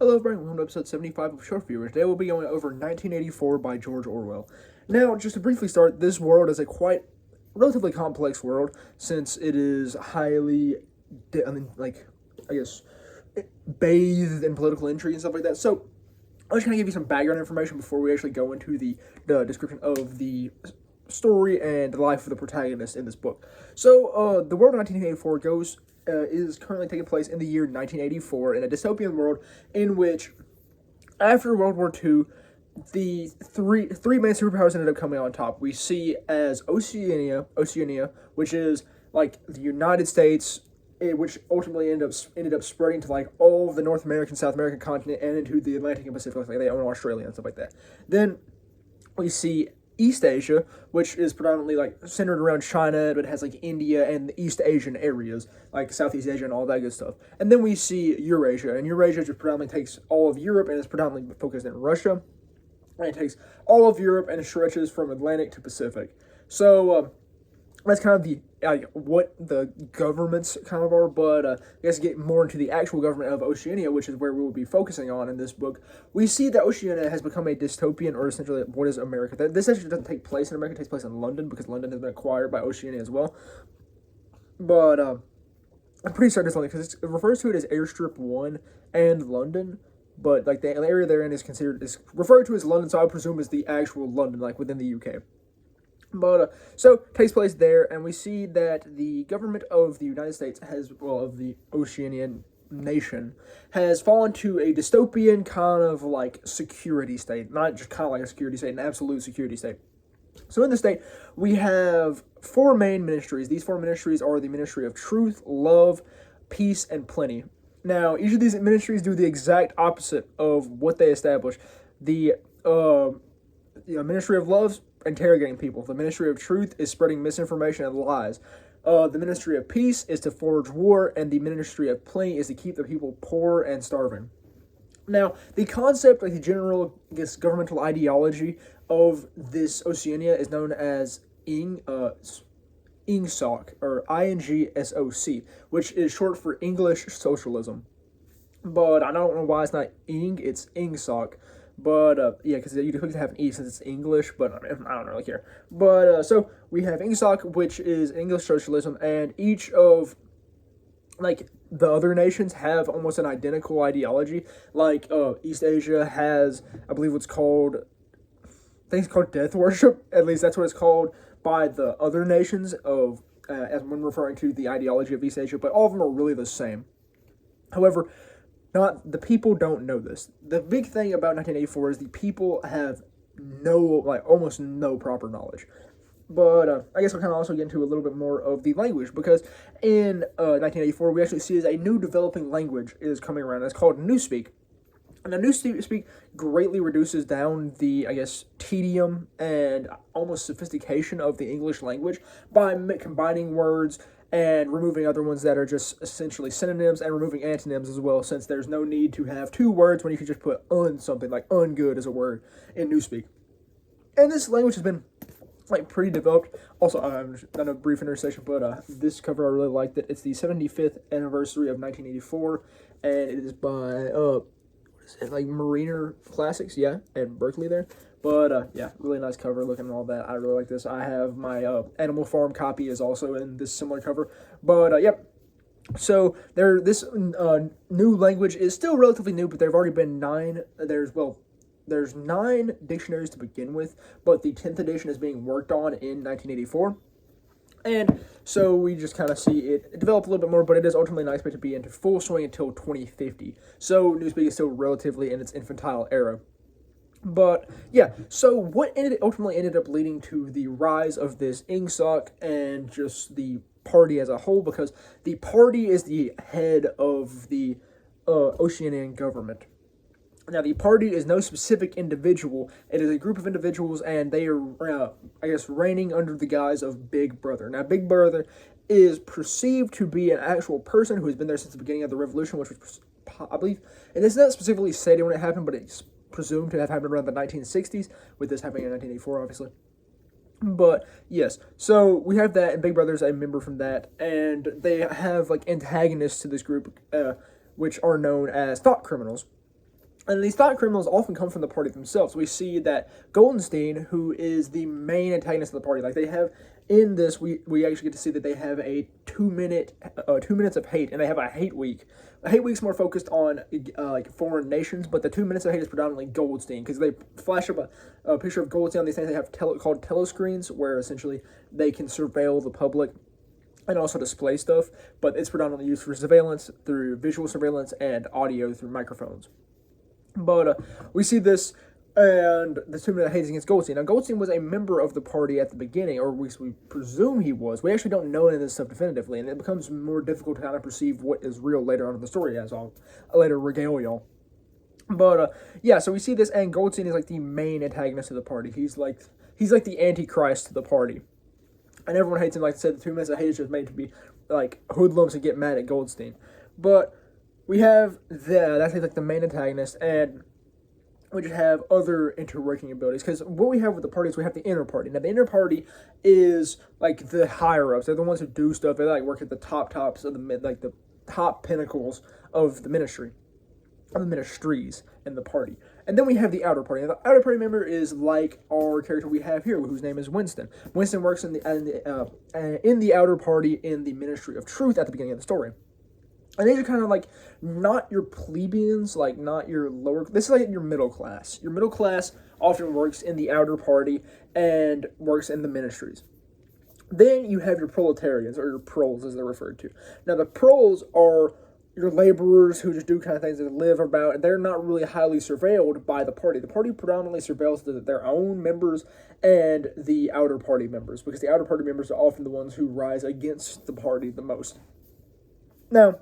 Hello, everyone. Welcome to episode 75 of Short Viewers. Today we'll be going over 1984 by George Orwell. Now, just to briefly start, this world is a quite relatively complex world since it is highly, bathed in political intrigue and stuff like that. So, I'm just going to give you some background information before we actually go into the description of the story and life of the protagonist in this book. So, the world of 1984 is currently taking place in the year 1984 in a dystopian world in which, after World War II, the three main superpowers ended up coming on top. We see as Oceania, which is like the United States, which ultimately ended up spreading to like all of the North American, South American continent, and into the Atlantic and Pacific, like they own Australia and stuff like that. Then we see East Asia, which is predominantly like centered around China, but has like India and the East Asian areas, like Southeast Asia and all that good stuff. And then we see Eurasia, and Eurasia just predominantly takes all of Europe and is predominantly focused in Russia. And it takes all of Europe and it stretches from Atlantic to Pacific. So that's kind of the what the governments kind of are, but I guess get more into the actual government of Oceania, which is where we will be focusing on in this book. We see that Oceania has become a dystopian, or essentially what is America. This actually doesn't take place in America, it takes place in London, because London has been acquired by Oceania as well. But I'm pretty certain it's London, because it refers to it as Airstrip 1 and London, but like the area they're in is referred to as London, so I would presume is the actual London, like within the UK. But, so, takes place there, and we see that the government of the United States of the Oceanian nation, has fallen to a dystopian kind of, like, security state. Not just kind of like a security state, an absolute security state. So in the state, we have four main ministries. These four ministries are the Ministry of Truth, Love, Peace, and Plenty. Now, each of these ministries do the exact opposite of what they establish. The Ministry of Love, interrogating people. The Ministry of Truth is spreading misinformation and lies. The Ministry of Peace is to forge war, and the Ministry of Plenty is to keep the people poor and starving. Now, the concept, like the general, governmental ideology of this Oceania is known as INGSOC, or INGSOC, which is short for English Socialism. But I don't know why it's not it's INGSOC. But, yeah, because you could have an E since it's English, but I don't really care. But, so, we have INGSOC, which is English Socialism, and each of, like, the other nations have almost an identical ideology. Like, East Asia has, I believe it's called death worship. At least that's what it's called by the other nations as when referring to the ideology of East Asia, but all of them are really the same. However, the people don't know this. The big thing about 1984 is the people have almost no proper knowledge. But I guess we'll kind of also get into a little bit more of the language, because in 1984 we actually see as a new developing language is coming around. It's called Newspeak. Now, Newspeak greatly reduces down the, tedium and almost sophistication of the English language by combining words and removing other ones that are just essentially synonyms, and removing antonyms as well, since there's no need to have two words when you can just put something, like ungood as a word in Newspeak. And this language has been, pretty developed. Also, I've done a brief intersection, but this cover I really liked it. It's the 75th anniversary of 1984, and it is by, Mariner Classics, yeah, at Berkeley there. But, yeah, really nice cover, looking and all that. I really like this. I have my Animal Farm copy is also in this similar cover. But, yep. So, this new language is still relatively new, but there have already been 9. There's 9 dictionaries to begin with, but the 10th edition is being worked on in 1984. And so we just kind of see it develop a little bit more, but it is ultimately not expected to be into full swing until 2050. So Newspeak is still relatively in its infantile era. But, yeah, so what ultimately ended up leading to the rise of this INGSOC and just the party as a whole, because the party is the head of the Oceanian government. Now, the party is no specific individual. It is a group of individuals, and they are, reigning under the guise of Big Brother. Now, Big Brother is perceived to be an actual person who has been there since the beginning of the revolution, which was, I believe, and it's not specifically stated when it happened, but it's presumed to have happened around the 1960s, with this happening in 1984, obviously. But, yes, so we have that, and Big Brother's a member from that, and they have, antagonists to this group, which are known as thought criminals. And these thought criminals often come from the party themselves. We see that Goldenstein, who is the main antagonist of the party, like they have in this, we actually get to see that they have a 2 minutes of hate, and they have a hate week. A hate week's more focused on like foreign nations, but the 2 minutes of hate is predominantly Goldstein, because they flash up a picture of Goldstein on these things they have called telescreens, where essentially they can surveil the public and also display stuff, but it's predominantly used for surveillance through visual surveillance and audio through microphones. But we see this, and the 2 minute hate against Goldstein. Now, Goldstein was a member of the party at the beginning, or we presume he was. We actually don't know any of this stuff definitively, and it becomes more difficult to kind of perceive what is real later on in the story, as I'll later regale y'all. But yeah, so we see this, and Goldstein is like the main antagonist of the party. He's like the antichrist to the party, and everyone hates him. Like I said, the 2 minutes of hate is just made to be like hoodlums and get mad at Goldstein. But we have that's like the main antagonist, and we just have other interworking abilities. Because what we have with the party is we have the inner party. Now, the inner party is like the higher ups. They're the ones who do stuff. They like work at the tops of the top pinnacles of the ministries in the party. And then we have the outer party. Now, the outer party member is like our character we have here, whose name is Winston. Winston works in the outer party in the Ministry of Truth at the beginning of the story. And these are kind of like not your plebeians, like not your lower. This is like your middle class. Your middle class often works in the outer party and works in the ministries. Then you have your proletarians, or your proles as they're referred to. Now the proles are your laborers who just do kind of things that live about, and they're not really highly surveilled by the party. The party predominantly surveils their own members and the outer party members, because the outer party members are often the ones who rise against the party the most. Now,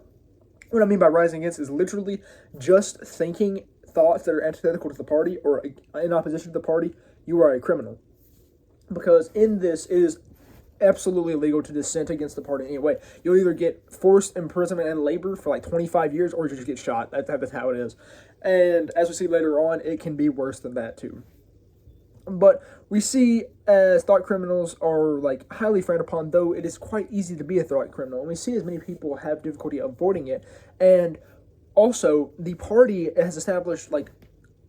what I mean by rising against is literally just thinking thoughts that are antithetical to the party or in opposition to the party. You are a criminal. Because in this, it is absolutely illegal to dissent against the party in any way. You'll either get forced imprisonment and labor for like 25 years or you just get shot. That's how it is. And as we see later on, it can be worse than that too. But we see as thought criminals are like highly frowned upon, though it is quite easy to be a thought criminal. And we see as many people have difficulty avoiding it. And also, the party has established like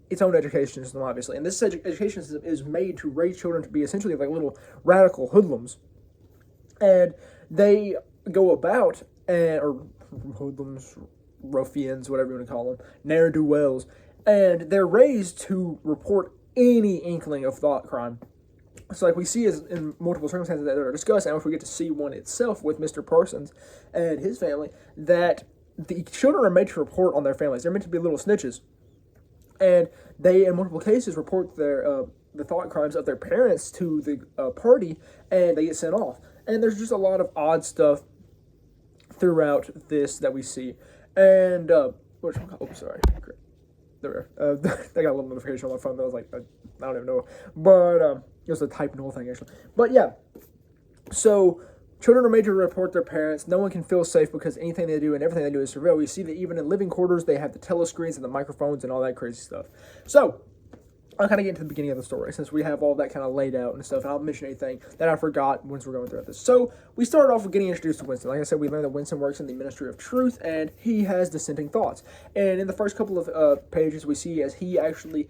its own education system, obviously. And this education system is made to raise children to be essentially like little radical hoodlums. And they go about, or hoodlums, ruffians, whatever you want to call them, ne'er-do-wells, and they're raised to report any inkling of thought crime. So like we see as in multiple circumstances that are discussed, and if we get to see one itself with Mr. Parsons and his family, that the children are made to report on their families. They're meant to be little snitches. And they, in multiple cases, report their the thought crimes of their parents to the party, and they get sent off. And there's just a lot of odd stuff throughout this that we see. And, sorry. There we go. I got a little notification on my phone that was like, I don't even know. But it was a type null thing, actually. But yeah, so children are made to report their parents. No one can feel safe because anything they do and everything they do is surveilled. We see that even in living quarters, they have the telescreens and the microphones and all that crazy stuff. So I'll kind of get into the beginning of the story since we have all that kind of laid out and stuff. And I'll mention anything that I forgot once we're going through this. So we started off with getting introduced to Winston. Like I said, we learned that Winston works in the Ministry of Truth and he has dissenting thoughts. And in the first couple of pages, we see as he actually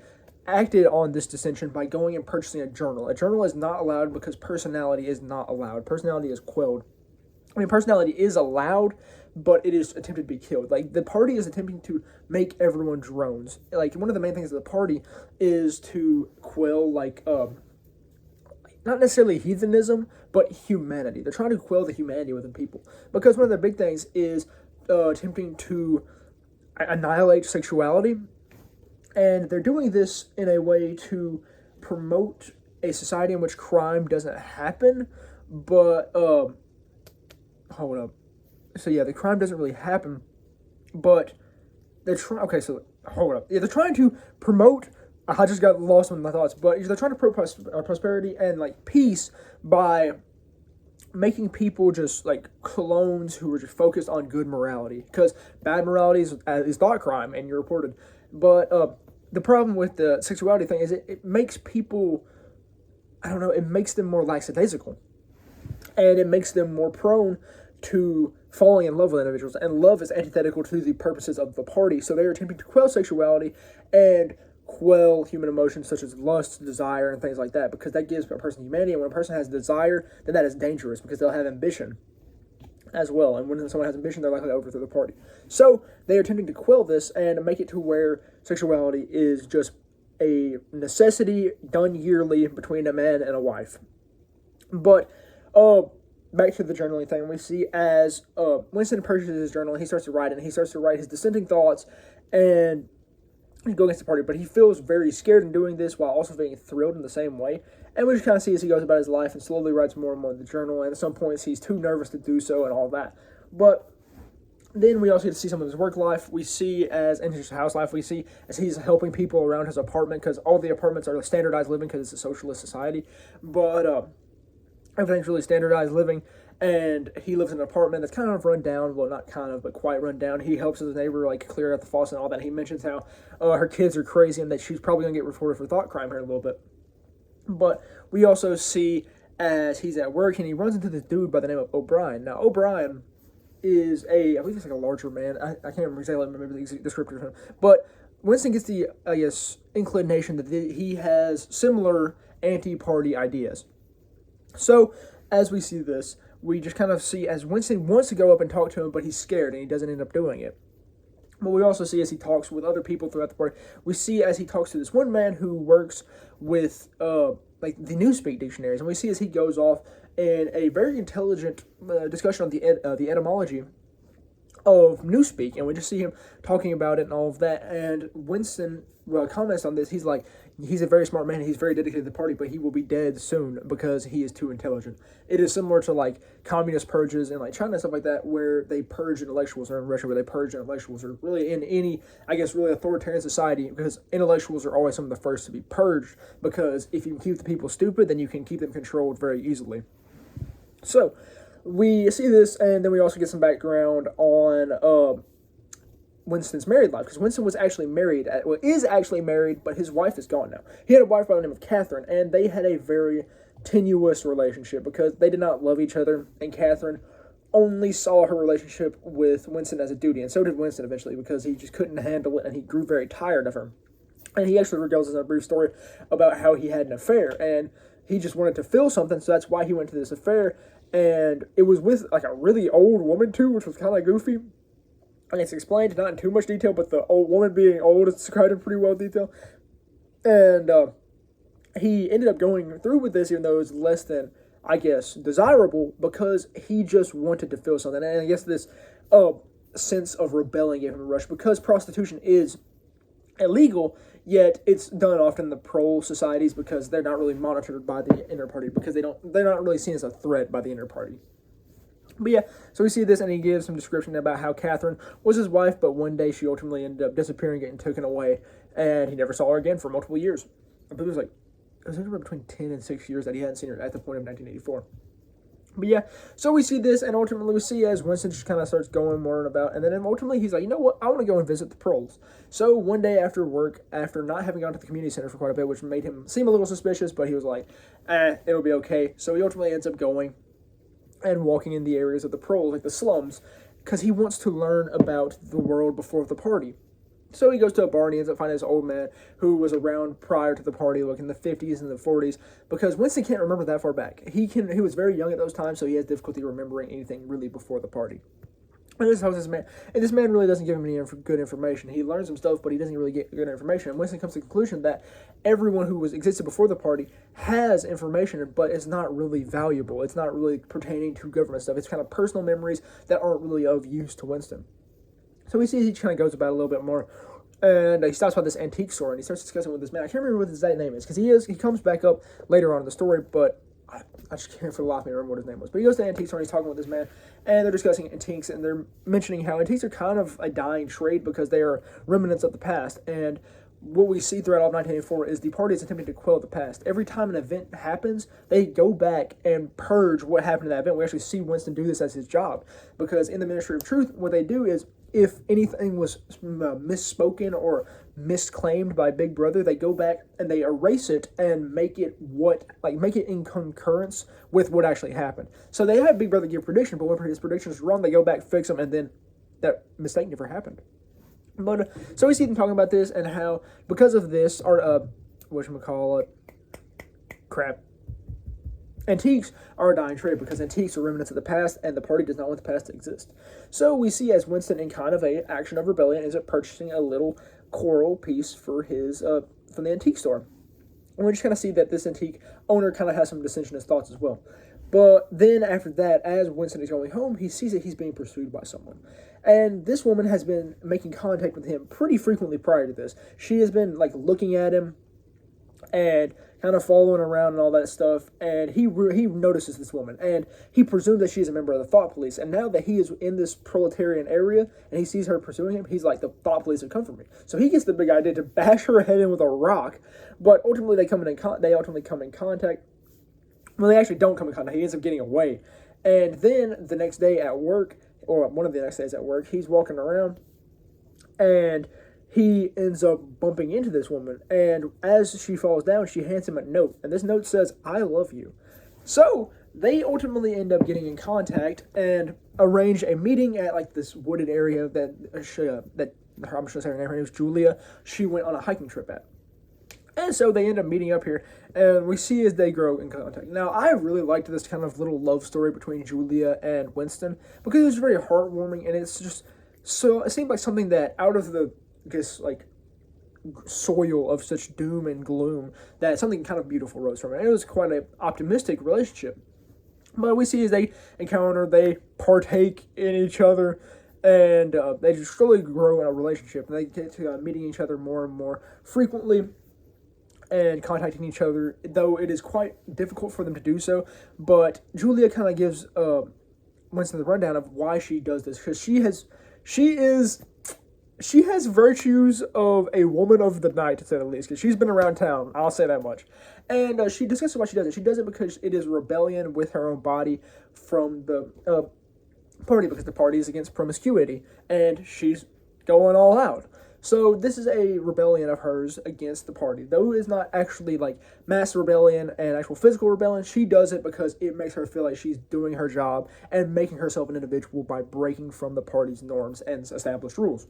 acted on this dissension by going and purchasing a journal. A journal is not allowed because personality is not allowed. Personality is quelled. I mean, personality is allowed, but it is attempted to be killed. Like, the party is attempting to make everyone drones. Like, one of the main things of the party is to quell, like, not necessarily heathenism, but humanity. They're trying to quell the humanity within people. Because one of their big things is attempting to annihilate sexuality. And they're doing this in a way to promote a society in which crime doesn't happen, but, hold up. So yeah, the crime doesn't really happen, but they're trying, okay, so, hold up. Yeah, they're trying to promote, I just got lost in my thoughts, but they're trying to promote prosperity and, like, peace by making people just, like, clones who are just focused on good morality, because bad morality is thought crime, and you're reported. But the problem with the sexuality thing is it makes people, I don't know, it makes them more lackadaisical. And it makes them more prone to falling in love with individuals, and love is antithetical to the purposes of the party. So they are attempting to quell sexuality and quell human emotions such as lust, desire, and things like that, because that gives a person humanity. And when a person has desire, then that is dangerous because they'll have ambition as well. And when someone has ambition, they're likely to overthrow the party. So they are attempting to quell this and make it to where sexuality is just a necessity done yearly between a man and a wife. But back to the journaling thing, we see as Winston purchases his journal, and he starts to write, and he starts to write his dissenting thoughts and go against the party. But he feels very scared in doing this while also being thrilled in the same way. And we just kind of see as he goes about his life and slowly writes more and more in the journal. And at some points, he's too nervous to do so and all that. But then we also get to see some of his work life. We see as in his house life, we see as he's helping people around his apartment, because all the apartments are standardized living because it's a socialist society. But everything's really standardized living, and he lives in an apartment that's kind of run down. Well, not kind of, but quite run down. He helps his neighbor like clear out the faucet and all that. He mentions how her kids are crazy and that she's probably going to get reported for thought crime here in a little bit. But we also see as he's at work and he runs into this dude by the name of O'Brien. Now, O'Brien is I believe he's like a larger man. I can't remember exactly the descriptor of him. But Winston gets the, inclination that he has similar anti-party ideas. So, as we see this, we just kind of see as Winston wants to go up and talk to him, but he's scared and he doesn't end up doing it. But we also see as he talks with other people throughout the party, we see as he talks to this one man who works with the Newspeak dictionaries, and we see as he goes off in a very intelligent discussion on the etymology of Newspeak, and we just see him talking about it and all of that. And Winston comments on this. He's like, he's a very smart man. He's very dedicated to the party, but he will be dead soon because he is too intelligent. It is similar to like communist purges in like China and stuff like that, where they purge intellectuals, or in Russia where they purge intellectuals, or really in any, really authoritarian society, because intellectuals are always some of the first to be purged, because if you keep the people stupid, then you can keep them controlled very easily. So we see this, and then we also get some background on Winston's married life, because Winston was actually married, is actually married, but his wife is gone now. He had a wife by the name of Catherine, and they had a very tenuous relationship because they did not love each other, and Catherine only saw her relationship with Winston as a duty, and so did Winston eventually, because he just couldn't handle it, and he grew very tired of her. And he actually regales us in a brief story about how he had an affair, and he just wanted to feel something, so that's why he went to this affair. And it was with like a really old woman too, which was kind of goofy. And it's explained, not in too much detail, but the old woman being old is described in pretty well detail. And he ended up going through with this, even though it was less than, desirable, because he just wanted to feel something. And I guess this sense of rebelling gave him a rush, because prostitution is illegal, yet it's done often in the pro societies because they're not really monitored by the inner party, because they're not really seen as a threat by the inner party. But yeah, so we see this, and he gives some description about how Catherine was his wife, but one day she ultimately ended up disappearing, getting taken away, and he never saw her again for multiple years. I believe it was between 10 and 6 years that he hadn't seen her at the point of 1984. But yeah, so we see this, and ultimately we see as Winston just kind of starts going more about, and then ultimately he's like, you know what, I want to go and visit the proles. So one day after work, after not having gone to the community center for quite a bit, which made him seem a little suspicious, but he was like, it'll be okay. So he ultimately ends up going and walking in the areas of the proles, like the slums, because he wants to learn about the world before the party. So he goes to a bar and he ends up finding this old man who was around prior to the party, like in the 50s and the 40s, because Winston can't remember that far back. He was very young at those times, so he has difficulty remembering anything really before the party. And this is this man, and this man really doesn't give him any good information. He learns some stuff, but he doesn't really get good information. And Winston comes to the conclusion that everyone who existed before the party has information, but it's not really valuable. It's not really pertaining to government stuff. It's kind of personal memories that aren't really of use to Winston. So we see he kind of goes about it a little bit more, and he stops by this antique store, and he starts discussing with this man. I can't remember what his exact name is, because he comes back up later on in the story, but I just can't for the life of me remember what his name was. But he goes to the antique store, and he's talking with this man, and they're discussing antiques, and they're mentioning how antiques are kind of a dying trade because they are remnants of the past. And what we see throughout all of 1984 is the party is attempting to quell the past. Every time an event happens, they go back and purge what happened in that event. We actually see Winston do this as his job, because in the Ministry of Truth, what they do is if anything was misspoken or misclaimed by Big Brother, they go back and they erase it and make it in concurrence with what actually happened. So they have Big Brother give prediction, but when his prediction is wrong, they go back, fix them, and then that mistake never happened. But so we see them talking about this and how because of this, or whatchamacallit, crap. Antiques are a dying trade because antiques are remnants of the past, and the party does not want the past to exist. So we see as Winston, in kind of a action of rebellion, ends up purchasing a little coral piece for his from the antique store. And we just kind of see that this antique owner kind of has some dissensionist thoughts as well. But then after that, as Winston is going home, he sees that he's being pursued by someone. And this woman has been making contact with him pretty frequently prior to this. She has been looking at him and kind of following around and all that stuff, and he notices this woman, and he presumes that she's a member of the thought police, and now that he is in this proletarian area, and he sees her pursuing him, he's like, the thought police have come for me. So he gets the big idea to bash her head in with a rock, but ultimately they ultimately come in contact. Well, they actually don't come in contact, he ends up getting away, and then the next day at work, or one of the next days at work, he's walking around, and he ends up bumping into this woman, and as she falls down, she hands him a note, and this note says, "I love you." So they ultimately end up getting in contact and arrange a meeting at this wooded area that I'm just gonna say her name. Her name is Julia. She went on a hiking trip at. And so they end up meeting up here, and we see as they grow in contact. Now, I really liked this kind of little love story between Julia and Winston because it was very heartwarming, and it's just so it seemed like something that out of the soil of such doom and gloom that something kind of beautiful rose from it. And it was quite an optimistic relationship. But we see as they encounter, they partake in each other, and they just slowly grow in a relationship. And they get to meeting each other more and more frequently and contacting each other, though it is quite difficult for them to do so. But Julia kind of gives Winston the rundown of why she does this, because she has virtues of a woman of the night, to say the least, because she's been around town, I'll say that much. And she discusses why she does it. She does it because it is rebellion with her own body from the party, because the party is against promiscuity, and she's going all out. So this is a rebellion of hers against the party. Though it's not actually mass rebellion and actual physical rebellion, she does it because it makes her feel like she's doing her job and making herself an individual by breaking from the party's norms and established rules.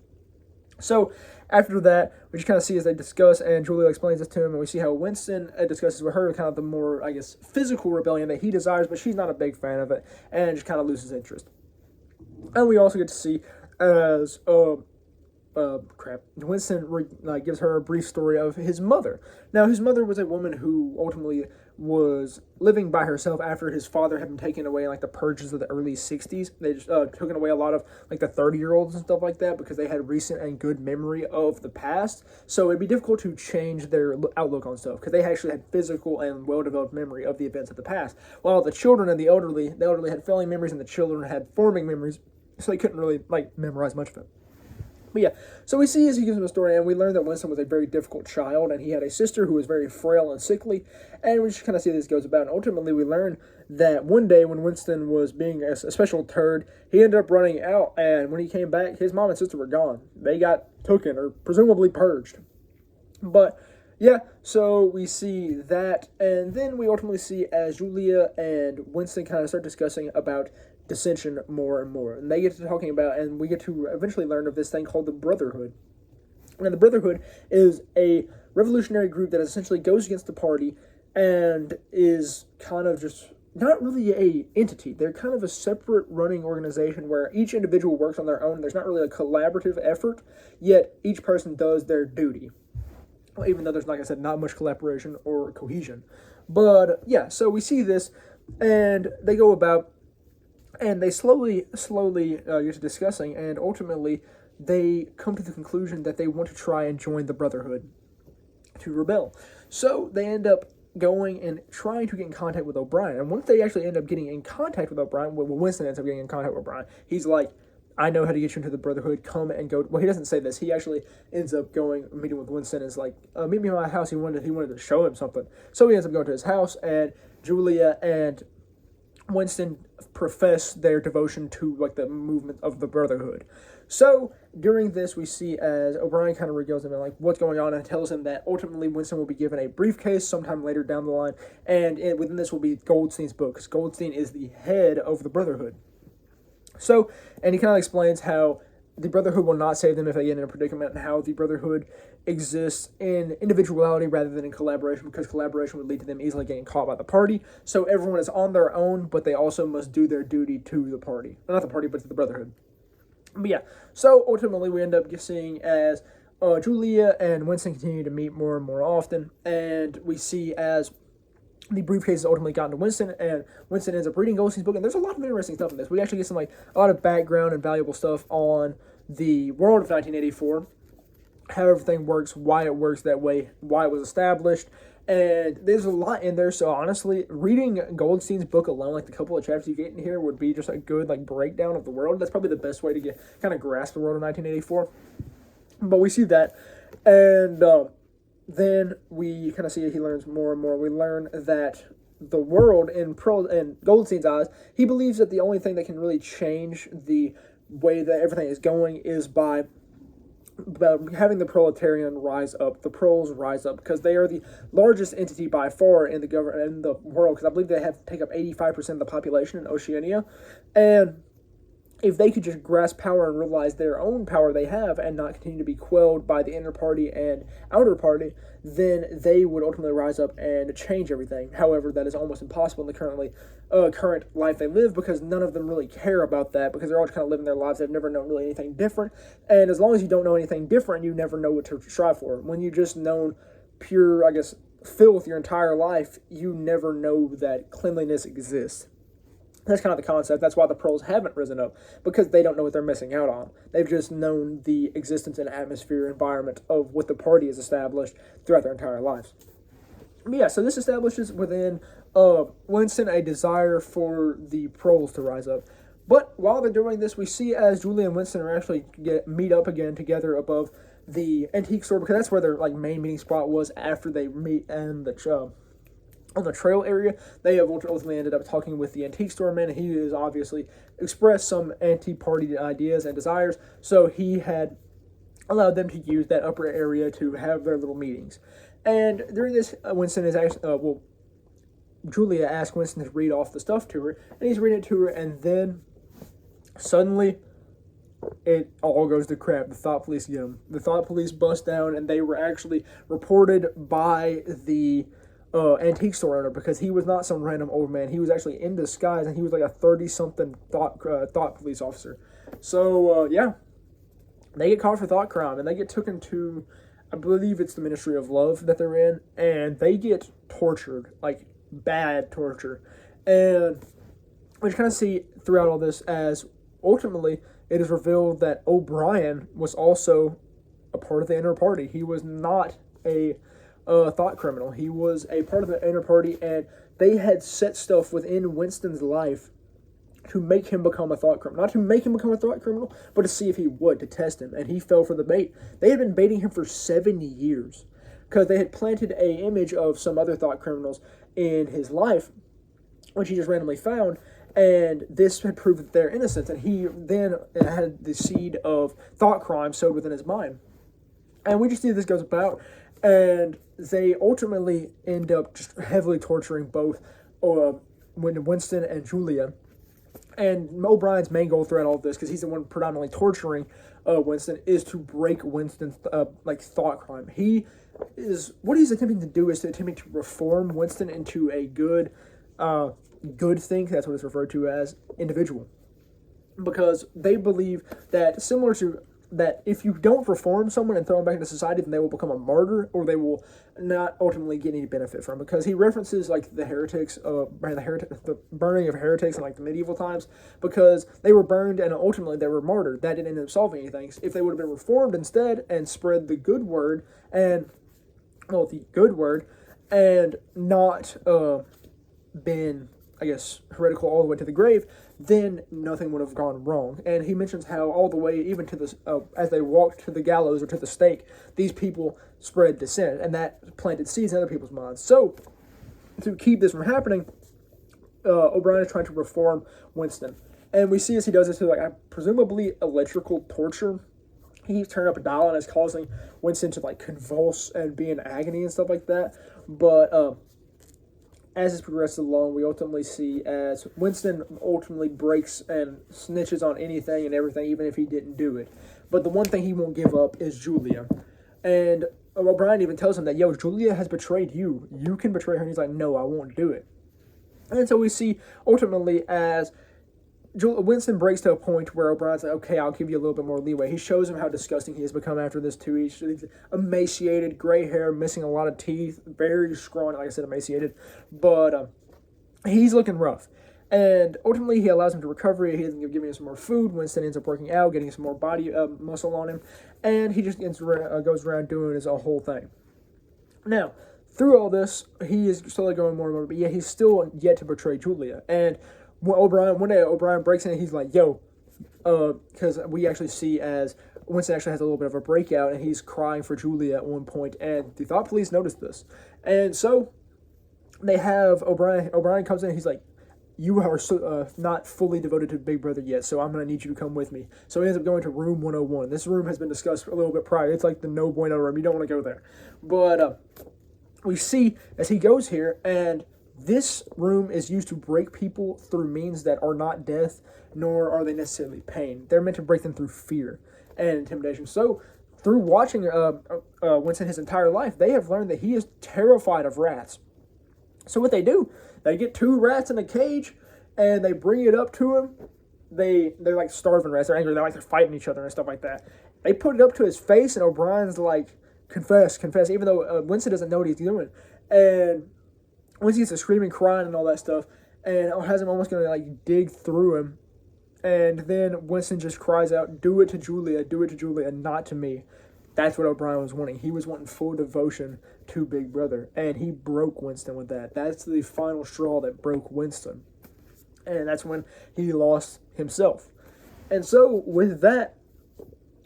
So after that, we just kind of see as they discuss, and Julia explains this to him, and we see how Winston discusses with her kind of the more, physical rebellion that he desires, but she's not a big fan of it, and just kind of loses interest. And we also get to see as Winston gives her a brief story of his mother. Now, his mother was a woman who ultimately was living by herself after his father had been taken away in the purges of the early 60s. They just took away a lot of the 30-year-olds and stuff like that because they had recent and good memory of the past. So it'd be difficult to change their outlook on stuff because they actually had physical and well-developed memory of the events of the past. While the children and the elderly had failing memories and the children had forming memories, so they couldn't really memorize much of it. But yeah, so we see as he gives him a story, and we learn that Winston was a very difficult child, and he had a sister who was very frail and sickly, and we just kind of see how this goes about. And ultimately, we learn that one day when Winston was being a special turd, he ended up running out, and when he came back, his mom and sister were gone. They got taken, or presumably purged. But yeah, so we see that, and then we ultimately see as Julia and Winston kind of start discussing about dissension more and more, and they get to talking about, and we get to eventually learn of this thing called the Brotherhood. And the Brotherhood is a revolutionary group that essentially goes against the party and is kind of just not really a entity. They're kind of a separate running organization where each individual works on their own. There's not really a collaborative effort, yet each person does their duty. Well, even though there's, like I said, not much collaboration or cohesion. But yeah, so we see this, and they go about, and they slowly get to discussing, and ultimately they come to the conclusion that they want to try and join the Brotherhood to rebel. So they end up going and trying to get in contact with O'Brien. And once they actually end up getting in contact with O'Brien, well, Winston ends up getting in contact with O'Brien. He's like, I know how to get you into the Brotherhood. Come and go. Well, he doesn't say this. He actually ends up going, meeting with Winston. Is like, meet me at my house. He wanted to show him something. So he ends up going to his house, and Julia and Winston profess their devotion to the movement of the Brotherhood. So during this, we see as O'Brien kind of regales him and like what's going on and tells him that ultimately Winston will be given a briefcase sometime later down the line, and within this will be Goldstein's book, because Goldstein is the head of the Brotherhood. So, and he kind of explains how the Brotherhood will not save them if they get in a predicament, and how the Brotherhood exists in individuality rather than in collaboration, because collaboration would lead to them easily getting caught by the party. So everyone is on their own, but they also must do their duty to the party. Not the party, but to the Brotherhood. But yeah, so ultimately we end up seeing as Julia and Winston continue to meet more and more often, and we see as the briefcase is ultimately gotten to Winston, and Winston ends up reading Goldstein's book, and there's a lot of interesting stuff in this. We actually get some a lot of background and valuable stuff on the world of 1984, how everything works, why it works that way, why it was established, and there's a lot in there. So honestly, reading Goldstein's book alone, like the couple of chapters you get in here, would be just a good breakdown of the world. That's probably the best way to kind of grasp the world of 1984. But we see that, and then we kind of see he learns more and more. We learn that the world in Goldstein's eyes, he believes that the only thing that can really change the way that everything is going is by having the proletarian rise up, the proles rise up, because they are the largest entity by far in the world, because I believe they take up 85% of the population in Oceania, and if they could just grasp power and realize their own power they have and not continue to be quelled by the inner party and outer party, then they would ultimately rise up and change everything. However, that is almost impossible in the current life they live, because none of them really care about that, because they're all just kind of living their lives. They've never known really anything different, and as long as you don't know anything different, you never know what to strive for. When you just known pure, filth your entire life, you never know that cleanliness exists. That's kind of the concept. That's why the proles haven't risen up, because they don't know what they're missing out on. They've just known the existence and atmosphere, environment of what the party has established throughout their entire lives. But yeah, so this establishes within Winston a desire for the proles to rise up. But while they're doing this, we see as Julia and Winston are actually meet up again together above the antique store, because that's where their main meeting spot was after they meet in the on the trail area. They have ultimately ended up talking with the antique store man, and he has obviously expressed some anti-party ideas and desires, so he had allowed them to use that upper area to have their little meetings. And during this, Winston is actually, Julia asked Winston to read off the stuff to her, and he's reading it to her, and then suddenly it all goes to crap. The thought police get him. The thought police bust down, and they were actually reported by the antique store owner, because he was not some random old man. He was actually in disguise, and he was like a 30-something thought police officer. So, yeah, they get caught for thought crime, and they get taken to, I believe it's the Ministry of Love that they're in, and they get tortured, bad torture. And we kind of see throughout all this as ultimately it is revealed that O'Brien was also a part of the inner party. He was not a thought criminal. He was a part of the inner party, and they had set stuff within Winston's life to make him become a thought criminal. Not to make him become a thought criminal, but to see if he would, to test him, and he fell for the bait. They had been baiting him for 7 years, because they had planted a image of some other thought criminals in his life, which he just randomly found, and this had proved their innocence, and he then had the seed of thought crime sowed within his mind. And we just see this goes about, and they ultimately end up just heavily torturing both Winston and Julia. And O'Brien's main goal throughout all of this, because he's the one predominantly torturing Winston, is to break Winston's thought crime. What he's attempting to do is attempting to reform Winston into a good thing. That's what it's referred to as, individual, because they believe that, similar to that, if you don't reform someone and throw them back into society, then they will become a martyr, or they will not ultimately get any benefit from it. Because he references the heretics, the burning of heretics in the medieval times, because they were burned and ultimately they were martyred. That didn't end up solving anything. If they would have been reformed instead and spread the good word and not been, heretical all the way to the grave, then nothing would have gone wrong. And he mentions how all the way, even to this, as they walked to the gallows or to the stake, these people spread dissent, and that planted seeds in other people's minds. So, to keep this from happening, O'Brien is trying to reform Winston. And we see as he does this, like presumably electrical torture. He keeps turning up a dial and is causing Winston to like convulse and be in agony and stuff like that. But as this progresses along, we ultimately see as Winston ultimately breaks and snitches on anything and everything, even if he didn't do it. But the one thing he won't give up is Julia. And O'Brien even tells him that, yo, Julia has betrayed you. You can betray her. And he's like, no, I won't do it. And so we see ultimately as Winston breaks to a point where O'Brien's like, okay, I'll give you a little bit more leeway. He shows him how disgusting he has become after this too. He's emaciated, gray hair, missing a lot of teeth, very scrawny, like I said, emaciated. But he's looking rough. And ultimately, he allows him to recover. He ends up giving him some more food. Winston ends up working out, getting some more body muscle on him. And he just goes around doing his whole thing. Now, through all this, he is slowly going more and more, but yet he's still yet to betray Julia. And one day O'Brien breaks in and he's like, yo, because we actually see as Winston actually has a little bit of a breakout and he's crying for Julia at one point, and the thought police notice this. And so they have O'Brien comes in and he's like, you are not fully devoted to Big Brother yet, so I'm going to need you to come with me. So he ends up going to room 101. This room has been discussed a little bit prior. It's like the no bueno room. You don't want to go there. But we see as he goes here, and this room is used to break people through means that are not death, nor are they necessarily pain. They're meant to break them through fear and intimidation. So, through watching Winston his entire life, they have learned that he is terrified of rats. So what they do, they get 2 rats in a cage, and they bring it up to him. They're like starving rats. They're angry. They're fighting each other and stuff like that. They put it up to his face, and O'Brien's like, confess, even though Winston doesn't know what he's doing. And once he gets to screaming, crying, and all that stuff, and has him almost going to like dig through him, and then Winston just cries out, do it to Julia, not to me. That's what O'Brien was wanting. He was wanting full devotion to Big Brother, and he broke Winston with that. That's the final straw that broke Winston, and that's when he lost himself. And so with that,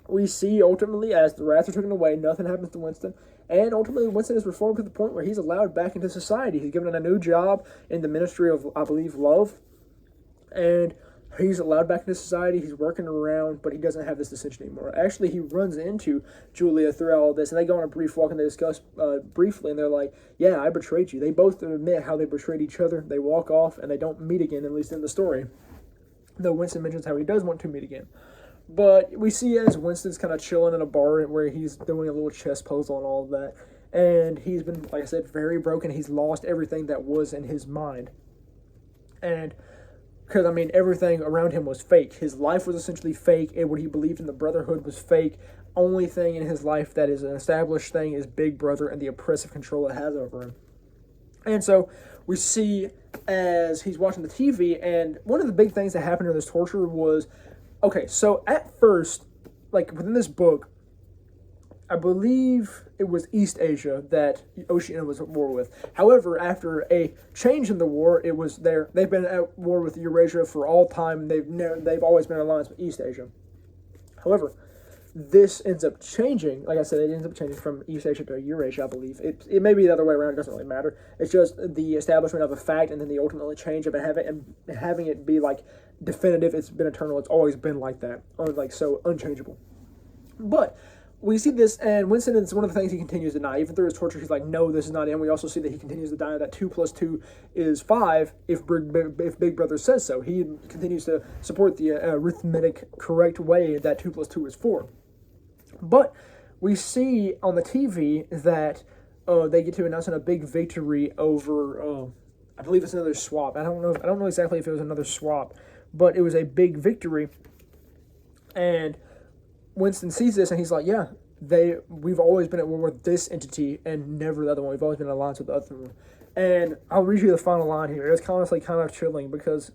we see ultimately as the rats are taken away, nothing happens to Winston. And ultimately, Winston is reformed to the point where he's allowed back into society. He's given a new job in the Ministry of, I believe, Love. And he's allowed back into society. He's working around, but he doesn't have this dissension anymore. Actually, he runs into Julia throughout all this, and they go on a brief walk, and they discuss briefly, and they're like, yeah, I betrayed you. They both admit how they betrayed each other. They walk off, and they don't meet again, at least in the story. Though Winston mentions how he does want to meet again. But we see as Winston's kind of chilling in a bar where he's doing a little chess puzzle and all of that. And he's been, like I said, very broken. He's lost everything that was in his mind. And because, I mean, everything around him was fake. His life was essentially fake. And what he believed in the Brotherhood was fake. Only thing in his life that is an established thing is Big Brother and the oppressive control it has over him. And so we see as he's watching the TV, and one of the big things that happened in this torture was, okay, so at first, like within this book, I believe it was East Asia that Oceania was at war with. However, after a change in the war, it was there. They've been at war with Eurasia for all time. They've always been in alliance with East Asia. However, this ends up changing. Like I said, it ends up changing from East Asia to Eurasia, I believe. It may be the other way around. It doesn't really matter. It's just the establishment of a fact and then the ultimate change of it, having it be like definitive. It's been eternal. It's always been like that, or like so unchangeable. But we see this, and Winston is one of the things he continues to deny. Even through his torture, he's like, no, this is not it. And we also see that he continues to deny that 2 + 2 is 5 if Big Brother says so. He continues to support the arithmetic correct way that 2 + 2 is 4. But we see on the TV that they get to announcing a big victory over, I believe it's another swap. I don't know exactly if it was another swap, but it was a big victory. And Winston sees this and he's like, yeah, we've always been at war with this entity and never the other one. We've always been in alliance with the other one. And I'll read you the final line here. It's honestly kind of chilling because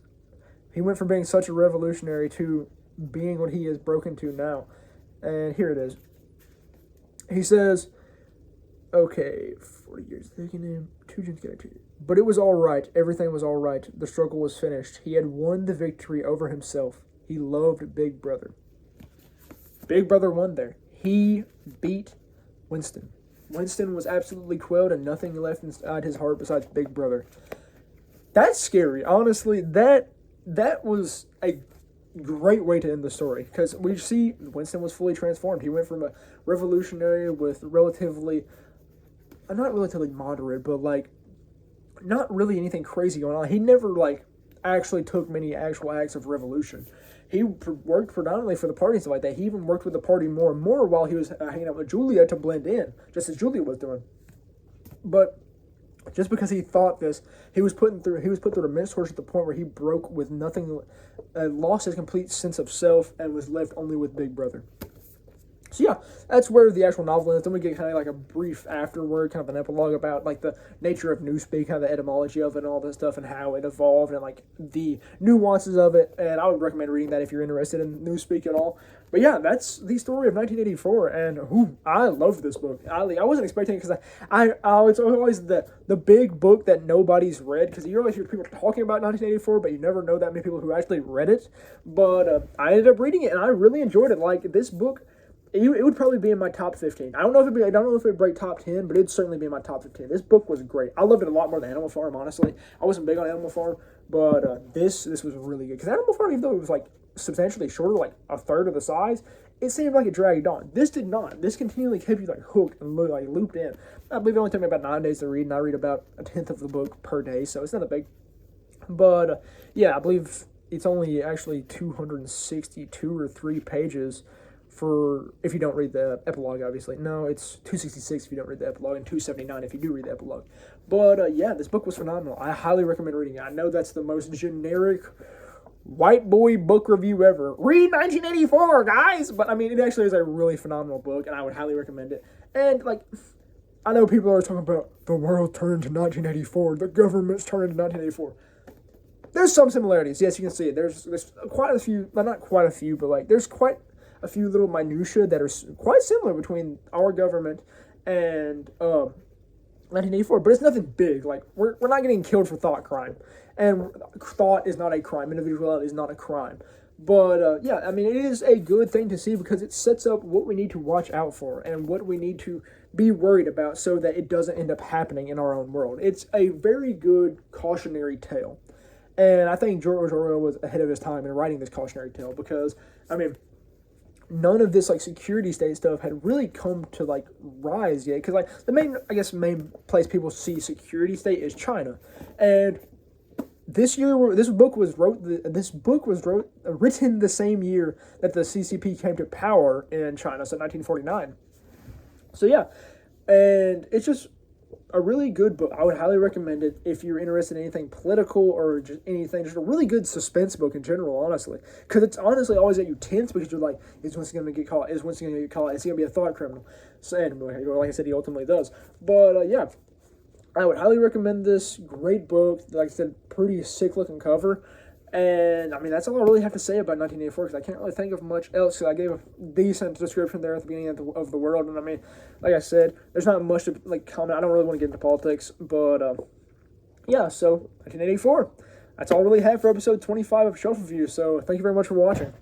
he went from being such a revolutionary to being what he is broken to now. And here it is. He says, okay, 40 years taking him, 2 gens guaranteed. But it was all right. Everything was all right. The struggle was finished. He had won the victory over himself. He loved Big Brother. Big Brother won there. He beat Winston. Winston was absolutely quelled and nothing left inside his heart besides Big Brother. That's scary. Honestly, that was a great way to end the story, because we see Winston was fully transformed. He went from a revolutionary with not relatively moderate, but like not really anything crazy going on. He never like actually took many actual acts of revolution. He worked predominantly for the party and stuff like that. He even worked with the party more and more while he was hanging out with Julia to blend in, just as Julia was doing. But just because he thought this, he was put through immense torture at the point where he broke with nothing, lost his complete sense of self, and was left only with Big Brother. So yeah, that's where the actual novel ends. Then we get kind of like a brief afterword, kind of an epilogue about like the nature of newspeak, kind of the etymology of it and all this stuff, and how it evolved, and like the nuances of it. And I would recommend reading that if you're interested in newspeak at all. But yeah, that's the story of 1984, and I love this book. I wasn't expecting it, because it's always the big book that nobody's read, because you always hear people talking about 1984, but you never know that many people who actually read it. But I ended up reading it, and I really enjoyed it. Like, this book, it would probably be in my top 15. I don't know if it would break top 10, but it'd certainly be in my top 15. This book was great. I loved it a lot more than Animal Farm, honestly. I wasn't big on Animal Farm, but this was really good. Because Animal Farm, even though it was like substantially shorter, like a third of the size, it seemed like it dragged on. This did not. This continually kept you like hooked and like looped in. I believe it only took me about 9 days to read, and I read about a tenth of the book per day, so it's not that big. But yeah, I believe it's only actually 262 or 3 pages. For if you don't read the epilogue, obviously. No, it's 266 if you don't read the epilogue, and 279 if you do read the epilogue. But yeah, this book was phenomenal. I highly recommend reading it. I know that's the most generic white boy book review ever. Read 1984, guys! But I mean, it actually is a really phenomenal book, and I would highly recommend it. And like, I know people are talking about the world turned to 1984, the government's turned to 1984. There's some similarities. Yes, you can see it. There's quite a few, well, not quite a few, but like there's quite a few little minutia that are quite similar between our government and 1984, but it's nothing big. Like, we're not getting killed for thought crime, and thought is not a crime. Individuality is not a crime. But yeah, I mean, it is a good thing to see, because it sets up what we need to watch out for and what we need to be worried about, so that it doesn't end up happening in our own world. It's a very good cautionary tale, and I think George Orwell was ahead of his time in writing this cautionary tale, because I mean, none of this like security state stuff had really come to like rise yet, because like the main place people see security state is China. And this book was written the same year that the CCP came to power in China, so 1949. So yeah, and it's just a really good book. I would highly recommend it if you're interested in anything political or just anything. Just a really good suspense book in general, honestly. Because it's honestly always at you tense, because you're like, is Winston going to get caught? Is Winston going to get caught? Is he going to be a thought criminal? So, and like I said, he ultimately does. But yeah, I would highly recommend this. Great book. Like I said, pretty sick looking cover. And I mean, that's all I really have to say about 1984, because I can't really think of much else. Because I gave a decent description there at the beginning of the world, and I mean, like I said, there's not much to like comment. I don't really want to get into politics, but yeah. So 1984. That's all I really have for episode 25 of Shelf Review. So thank you very much for watching.